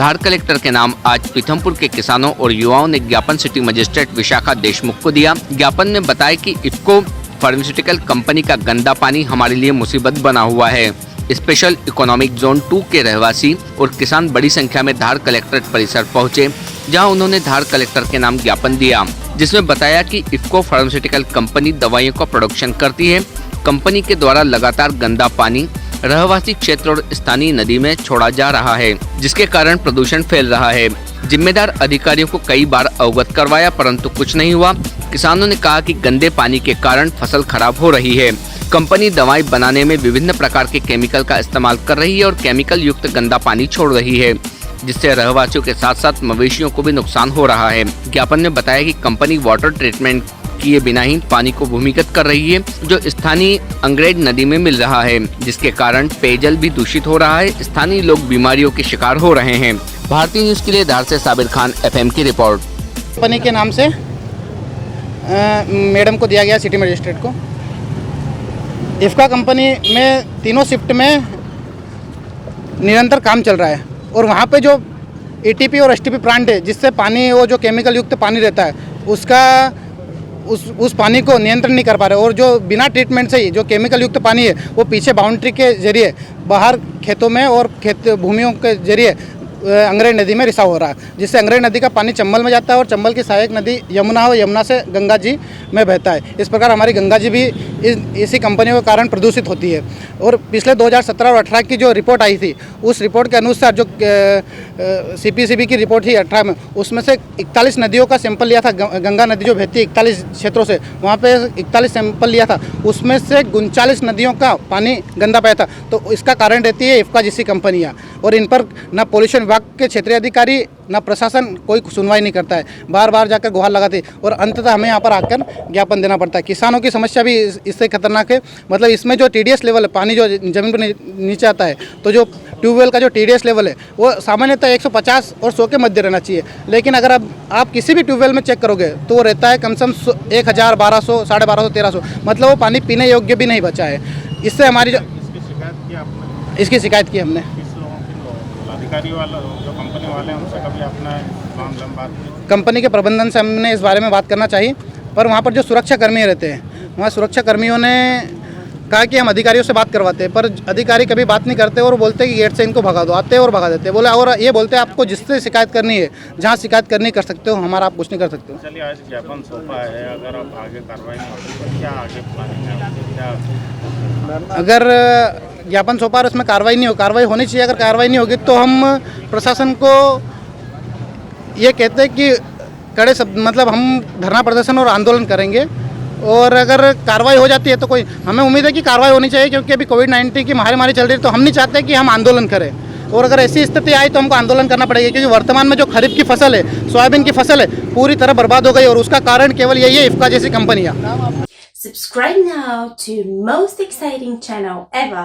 धार collector के नाम आज पीथमपुर के किसानों और युवाओं ने ज्ञापन सिटी मजिस्ट्रेट विशाखा देशमुख को दिया। ज्ञापन में बताया कि इफ्को फार्मास्यूटिकल कंपनी का गंदा पानी हमारे लिए मुसीबत बना हुआ है। स्पेशल इकोनॉमिक जोन 2 के रहवासी और किसान बड़ी संख्या में धार कलेक्ट्रेट परिसर पहुंचे, जहां उन्होंने धार कलेक्टर के नाम ज्ञापन दिया, जिसमें बताया कि इफ्को फार्मास्यूटिकल कंपनी दवाइयों का प्रोडक्शन करती है। कंपनी के द्वारा लगातार गंदा पानी रहवासी क्षेत्र और स्थानीय नदी में छोड़ा जा रहा है, जिसके कारण प्रदूषण फैल रहा है। जिम्मेदार अधिकारियों को कई बार अवगत करवाया, परंतु कुछ नहीं हुआ। किसानों ने कहा कि गंदे पानी के कारण फसल खराब हो रही है। कंपनी दवाई बनाने में विभिन्न प्रकार के केमिकल का इस्तेमाल कर रही है और केमिकल युक्त गंदा पानी छोड़ रही है, जिससे रहवासियों के साथ साथ मवेशियों को भी नुकसान हो रहा है। ज्ञापन में बताया कि कंपनी वाटर ट्रीटमेंट किए बिना ही पानी को भूमिगत कर रही है, जो स्थानीय अंग्रेज नदी में मिल रहा है, जिसके कारण पेयजल भी दूषित हो रहा है। स्थानीय लोग बीमारियों के शिकार हो रहे हैं। भारतीय न्यूज के लिए धार से साबिर खान FM की रिपोर्ट। कंपनी के नाम से मैडम को दिया गया सिटी मजिस्ट्रेट को। इफ्का कंपनी में तीनों शिफ्ट में निरंतर काम चल रहा है और वहाँ पे जो ATP और STP प्लांट है, जिससे पानी वो जो केमिकल युक्त पानी रहता है उसका उस पानी को नियंत्रण नहीं कर पा रहे, और जो बिना ट्रीटमेंट से ही जो केमिकल युक्त पानी है वो पीछे बाउंड्री के जरिए बाहर खेतों में और खेत भूमियों के जरिए अंग्रेज नदी में रिसाव हो रहा है, जिससे अंग्रेज नदी का पानी चंबल में जाता है और चंबल की सहायक नदी यमुना और यमुना से गंगा जी में बहता है। इस प्रकार हमारी गंगा जी भी इसी कंपनियों के कारण प्रदूषित होती है। और पिछले 2017 और 18 की जो रिपोर्ट आई थी, उस रिपोर्ट के अनुसार जो CPCB की रिपोर्ट थी 18 में, उसमें से 41 नदियों का सैंपल लिया था। गंगा नदी जो बहती है 41 क्षेत्रों से, वहाँ पे 41 सैंपल लिया था, उसमें से 39 नदियों का पानी गंदा पाया था। तो इसका कारण रहती है इफ्का जैसी कंपनियाँ, और इन पर न पॉल्यूशन विभाग के क्षेत्रीय अधिकारी न प्रशासन कोई सुनवाई नहीं करता है। बार बार जाकर गुहार लगाते और अंततः हमें यहाँ पर आकर ज्ञापन देना पड़ता है। किसानों की समस्या भी इससे खतरनाक है। मतलब इसमें जो TDS लेवल है, पानी जो जमीन पर नीचे आता है, तो जो ट्यूबवेल का जो TDS लेवल है वो सामान्यतः 150 और 100 के मध्य रहना चाहिए, लेकिन अगर आप किसी भी ट्यूबवेल में चेक करोगे तो वो रहता है कम से कम 1000, 1200, 1250, 1300, मतलब वो पानी पीने योग्य भी नहीं बचा है। इससे हमारी जो इसकी शिकायत की हमने अधिकारी वाला जो कंपनी वाले हैं उनसे कभी अपना मामला बात की? कंपनी के प्रबंधन से हमने इस बारे में बात करना चाहिए, पर वहाँ पर जो सुरक्षा कर्मी रहते हैं, वहाँ सुरक्षा कर्मियों ने कहा कि हम अधिकारियों से बात करवाते हैं, पर अधिकारी कभी बात नहीं करते और बोलते हैं कि गेट से इनको भगा दो, आते हैं और भगा देते हैं। बोले और ये बोलते हैं आपको जिससे शिकायत करनी है, जहाँ शिकायत करनी कर सकते हो, हमारा आप कुछ नहीं कर सकते हो। चलिए, आज ज्ञापन सौंपा है, अगर आप आगे कार्रवाई नहीं होती तो क्या आगे प्लानिंग है, क्या? अगर ज्ञापन सौंपा और उसमें कार्रवाई होनी चाहिए। अगर कार्रवाई नहीं होगी तो हम प्रशासन को ये कहते हैं कि कड़े शब्द, मतलब हम धरना प्रदर्शन और आंदोलन करेंगे, और अगर कार्रवाई हो जाती है तो हमें उम्मीद है कि कार्रवाई होनी चाहिए, क्योंकि अभी कोविड-19 की महामारी चल रही है, तो हम नहीं चाहते कि हम आंदोलन करें। और अगर ऐसी स्थिति आई तो हमको आंदोलन करना पड़ेगा, क्योंकि वर्तमान में जो खरीफ की फसल है, सोयाबीन की फसल है, पूरी तरह बर्बाद हो गई, और उसका कारण केवल यही है इफ्का जैसी कंपनियाँ। Subscribe now to most exciting channel ever.